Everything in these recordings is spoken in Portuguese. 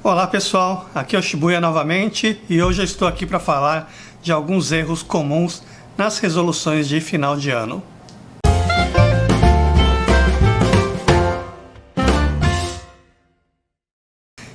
Olá pessoal, aqui é o Shibuya novamente e hoje eu estou aqui para falar de alguns erros comuns nas resoluções de final de ano.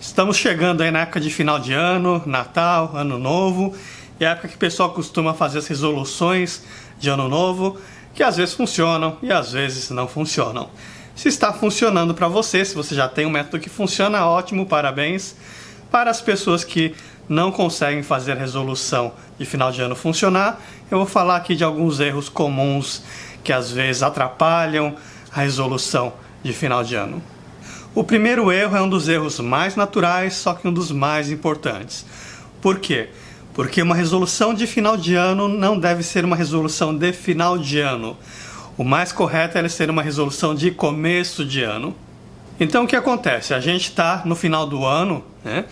Estamos chegando aí na época de final de ano, Natal, Ano Novo, e é a época que o pessoal costuma fazer as resoluções de Ano Novo, que às vezes funcionam e às vezes não funcionam. Se está funcionando para você, se você já tem um método que funciona, ótimo, parabéns. Para as pessoas que não conseguem fazer a resolução de final de ano funcionar, eu vou falar aqui de alguns erros comuns que às vezes atrapalham a resolução de final de ano. O primeiro erro é um dos erros mais naturais, só que um dos mais importantes. Por quê? Porque uma resolução de final de ano não deve ser uma resolução de final de ano. O mais correto é ela ser uma resolução de começo de ano. Então o que acontece? A gente está no final do ano, né?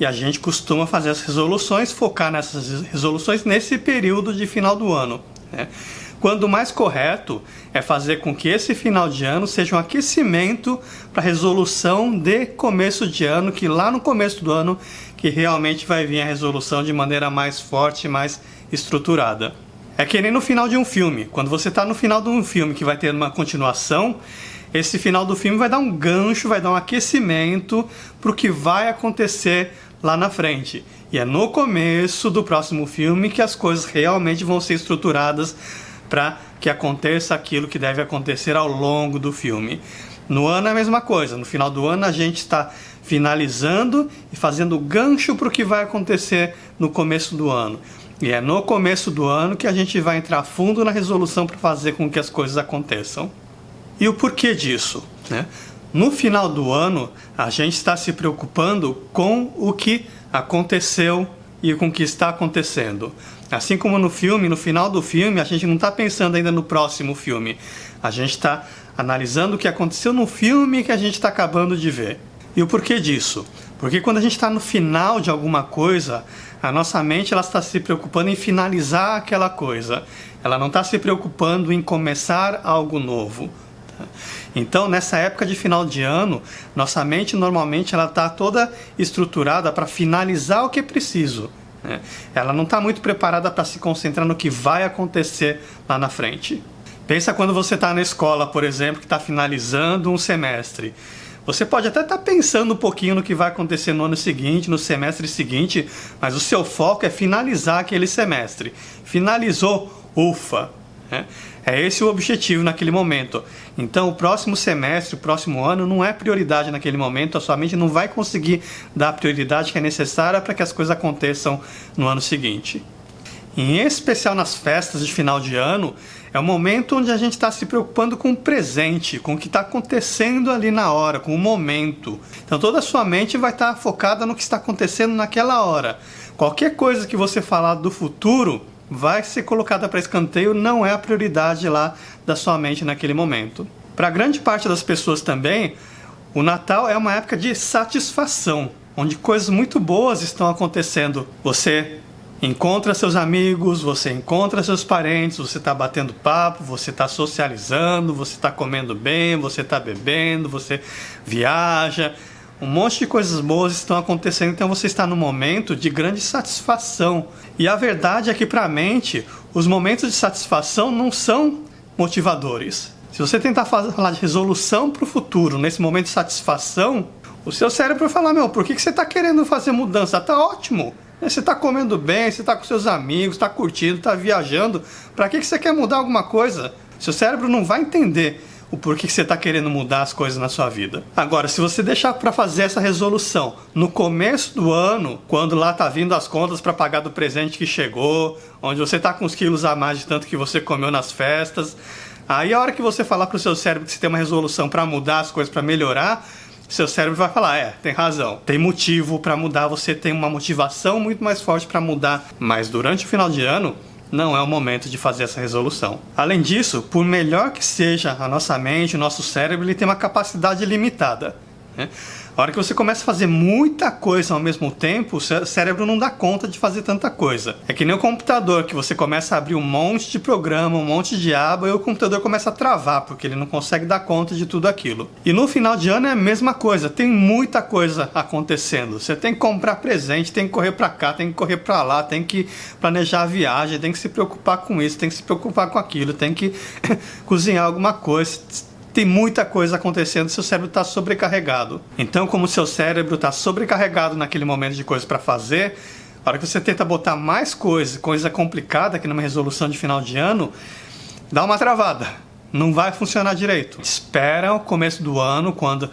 E a gente costuma fazer as resoluções, focar nessas resoluções nesse período de final do ano, né? Quando o mais correto é fazer com que esse final de ano seja um aquecimento para a resolução de começo de ano, que lá no começo do ano que realmente vai vir a resolução de maneira mais forte, mais estruturada. É que nem no final de um filme. Quando você está no final de um filme que vai ter uma continuação, esse final do filme vai dar um gancho, vai dar um aquecimento para o que vai acontecer lá na frente. E é no começo do próximo filme que as coisas realmente vão ser estruturadas para que aconteça aquilo que deve acontecer ao longo do filme. No ano é a mesma coisa. No final do ano a gente está finalizando e fazendo gancho para o que vai acontecer no começo do ano. E é no começo do ano que a gente vai entrar fundo na resolução para fazer com que as coisas aconteçam. E o porquê disso, né? No final do ano, a gente está se preocupando com o que aconteceu e com o que está acontecendo. Assim como no filme, no final do filme, a gente não está pensando ainda no próximo filme. A gente está analisando o que aconteceu no filme que a gente está acabando de ver. E o porquê disso? Porque quando a gente está no final de alguma coisa, a nossa mente ela está se preocupando em finalizar aquela coisa. Ela não está se preocupando em começar algo novo. Então, nessa época de final de ano, nossa mente normalmente ela está toda estruturada para finalizar o que é preciso, né? Ela não está muito preparada para se concentrar no que vai acontecer lá na frente. Pensa quando você está na escola, por exemplo, que está finalizando um semestre. Você pode até estar pensando um pouquinho no que vai acontecer no ano seguinte, no semestre seguinte, mas o seu foco é finalizar aquele semestre. Finalizou, ufa! É esse o objetivo naquele momento. Então o próximo semestre, o próximo ano não é prioridade naquele momento, a sua mente não vai conseguir dar a prioridade que é necessária para que as coisas aconteçam no ano seguinte. Em especial nas festas de final de ano, é o momento onde a gente está se preocupando com o presente, com o que está acontecendo ali na hora, com o momento. Então toda a sua mente vai estar focada no que está acontecendo naquela hora. Qualquer coisa que você falar do futuro vai ser colocada para escanteio, não é a prioridade lá da sua mente naquele momento. Para grande parte das pessoas também, o Natal é uma época de satisfação, onde coisas muito boas estão acontecendo. Você encontra seus amigos, você encontra seus parentes, você está batendo papo, você está socializando, você está comendo bem, você está bebendo, você viaja. Um monte de coisas boas estão acontecendo, então você está num momento de grande satisfação. E a verdade é que para a mente, os momentos de satisfação não são motivadores. Se você tentar falar de resolução para o futuro, nesse momento de satisfação, o seu cérebro vai falar, por que você está querendo fazer mudança? Está ótimo. Você está comendo bem, você está com seus amigos, está curtindo, está viajando. Para que você quer mudar alguma coisa? Seu cérebro não vai entender o porquê você está querendo mudar as coisas na sua vida. Agora, se você deixar para fazer essa resolução no começo do ano, quando lá tá vindo as contas para pagar do presente que chegou, onde você está com uns quilos a mais de tanto que você comeu nas festas, aí a hora que você falar para o seu cérebro que você tem uma resolução para mudar as coisas, para melhorar, seu cérebro vai falar, tem razão, tem motivo para mudar, você tem uma motivação muito mais forte para mudar. Mas durante o final de ano, não é o momento de fazer essa resolução. Além disso, por melhor que seja a nossa mente, o nosso cérebro, ele tem uma capacidade limitada, né? A hora que você começa a fazer muita coisa ao mesmo tempo, o cérebro não dá conta de fazer tanta coisa. É que nem o computador, que você começa a abrir um monte de programa, um monte de aba, e o computador começa a travar, porque ele não consegue dar conta de tudo aquilo. E no final de ano é a mesma coisa, tem muita coisa acontecendo. Você tem que comprar presente, tem que correr pra cá, tem que correr pra lá, tem que planejar a viagem, tem que se preocupar com isso, tem que se preocupar com aquilo, tem que cozinhar alguma coisa. Tem muita coisa acontecendo, seu cérebro está sobrecarregado. Então, como o seu cérebro está sobrecarregado naquele momento de coisa para fazer, a hora que você tenta botar mais coisa complicada aqui numa resolução de final de ano, dá uma travada. Não vai funcionar direito. Espera o começo do ano, quando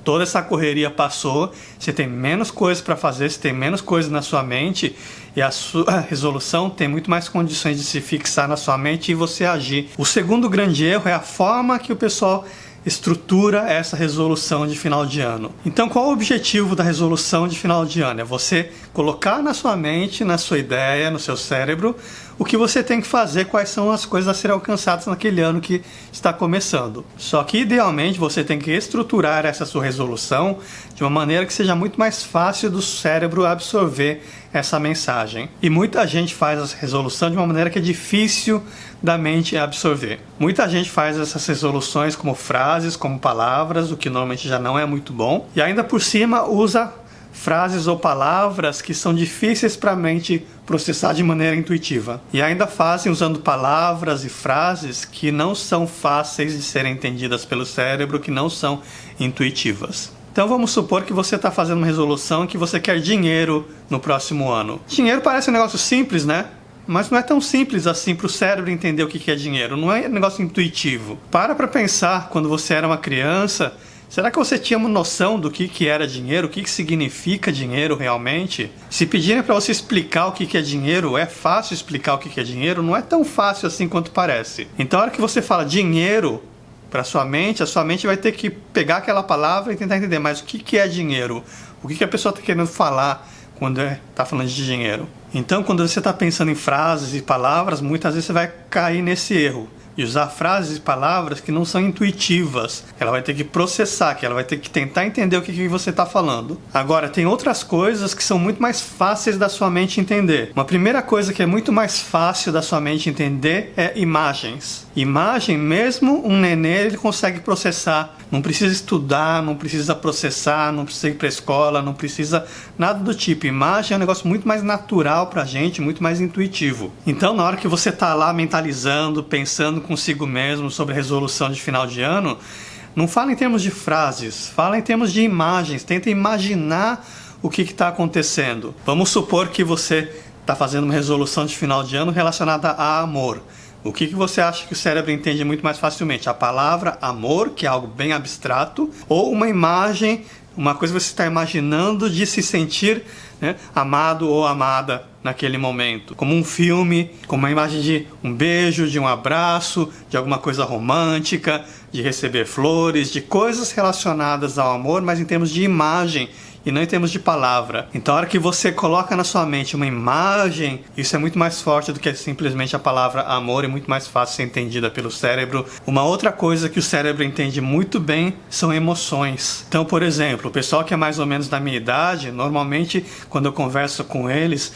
toda essa correria passou, você tem menos coisas para fazer, você tem menos coisas na sua mente, e a sua resolução tem muito mais condições de se fixar na sua mente e você agir. O segundo grande erro é a forma que o pessoal estrutura essa resolução de final de ano. Então, qual o objetivo da resolução de final de ano? É você colocar na sua mente, na sua ideia, no seu cérebro, o que você tem que fazer, quais são as coisas a serem alcançadas naquele ano que está começando. Só que, idealmente, você tem que estruturar essa sua resolução de uma maneira que seja muito mais fácil do cérebro absorver essa mensagem. E muita gente faz essa resolução de uma maneira que é difícil da mente absorver. Muita gente faz essas resoluções como frases, como palavras, o que normalmente já não é muito bom. E ainda por cima usa frases ou palavras que são difíceis para a mente processar de maneira intuitiva. E ainda fazem usando palavras e frases que não são fáceis de serem entendidas pelo cérebro, que não são intuitivas. Então vamos supor que você está fazendo uma resolução que você quer dinheiro no próximo ano. Dinheiro parece um negócio simples, né? Mas não é tão simples assim para o cérebro entender o que é dinheiro. Não é um negócio intuitivo. Para pensar, quando você era uma criança, será que você tinha uma noção do que era dinheiro? O que significa dinheiro realmente? Se pedirem para você explicar o que é dinheiro, é fácil explicar o que é dinheiro? Não é tão fácil assim quanto parece. Então, a hora que você fala dinheiro para sua mente, a sua mente vai ter que pegar aquela palavra e tentar entender, mas o que é dinheiro? O que a pessoa está querendo falar quando está falando de dinheiro? Então, quando você está pensando em frases e palavras, muitas vezes você vai cair nesse erro de usar frases e palavras que não são intuitivas. Ela vai ter que processar, que ela vai ter que tentar entender o que você está falando. Agora, tem outras coisas que são muito mais fáceis da sua mente entender. Uma primeira coisa que é muito mais fácil da sua mente entender é imagens. Imagem, mesmo um nenê, ele consegue processar. Não precisa estudar, não precisa processar, não precisa ir para a escola, não precisa nada do tipo. Imagem é um negócio muito mais natural para a gente, muito mais intuitivo. Então, na hora que você está lá mentalizando, pensando consigo mesmo sobre a resolução de final de ano, não fala em termos de frases, fala em termos de imagens. Tenta imaginar o que está acontecendo. Vamos supor que você está fazendo uma resolução de final de ano relacionada a amor. O que você acha que o cérebro entende muito mais facilmente? A palavra amor, que é algo bem abstrato, ou uma imagem, uma coisa que você está imaginando de se sentir, né, amado ou amada naquele momento. Como um filme, como uma imagem de um beijo, de um abraço, de alguma coisa romântica, de receber flores, de coisas relacionadas ao amor, mas em termos de imagem e não em termos de palavra. Então, a hora que você coloca na sua mente uma imagem, isso é muito mais forte do que simplesmente a palavra amor e muito mais fácil de ser entendida pelo cérebro. Uma outra coisa que o cérebro entende muito bem são emoções. Então, por exemplo, o pessoal que é mais ou menos da minha idade, normalmente, quando eu converso com eles,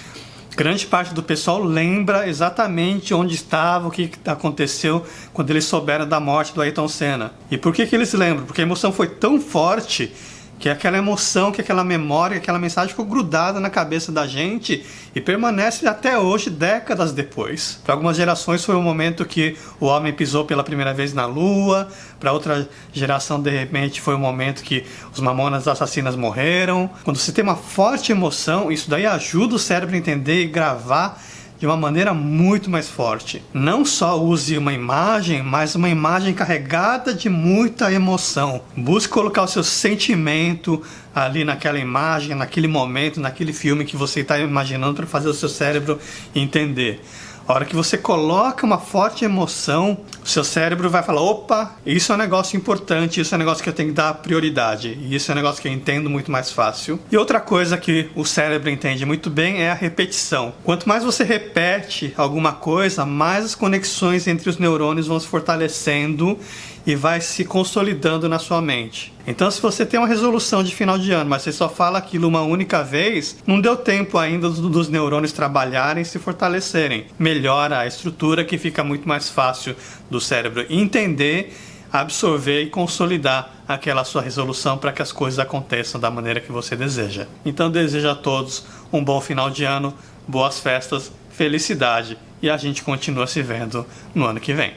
grande parte do pessoal lembra exatamente onde estava, o que aconteceu quando eles souberam da morte do Ayrton Senna. E por que eles lembram? Porque a emoção foi tão forte que aquela emoção, que aquela memória, que aquela mensagem ficou grudada na cabeça da gente e permanece até hoje, décadas depois. Para algumas gerações foi o momento que o homem pisou pela primeira vez na Lua, para outra geração, de repente, foi o momento que os Mamonas Assassinas morreram. Quando você tem uma forte emoção, isso daí ajuda o cérebro a entender e gravar de uma maneira muito mais forte. Não só use uma imagem, mas uma imagem carregada de muita emoção. Busque colocar o seu sentimento ali naquela imagem, naquele momento, naquele filme que você está imaginando para fazer o seu cérebro entender. A hora que você coloca uma forte emoção, o seu cérebro vai falar, opa, isso é um negócio importante, isso é um negócio que eu tenho que dar prioridade, e isso é um negócio que eu entendo muito mais fácil. E outra coisa que o cérebro entende muito bem é a repetição. Quanto mais você repete alguma coisa, mais as conexões entre os neurônios vão se fortalecendo e vai se consolidando na sua mente. Então, se você tem uma resolução de final de ano, mas você só fala aquilo uma única vez, não deu tempo ainda dos neurônios trabalharem e se fortalecerem. Melhora a estrutura, que fica muito mais fácil do cérebro entender, absorver e consolidar aquela sua resolução para que as coisas aconteçam da maneira que você deseja. Então, desejo a todos um bom final de ano, boas festas, felicidade, e a gente continua se vendo no ano que vem.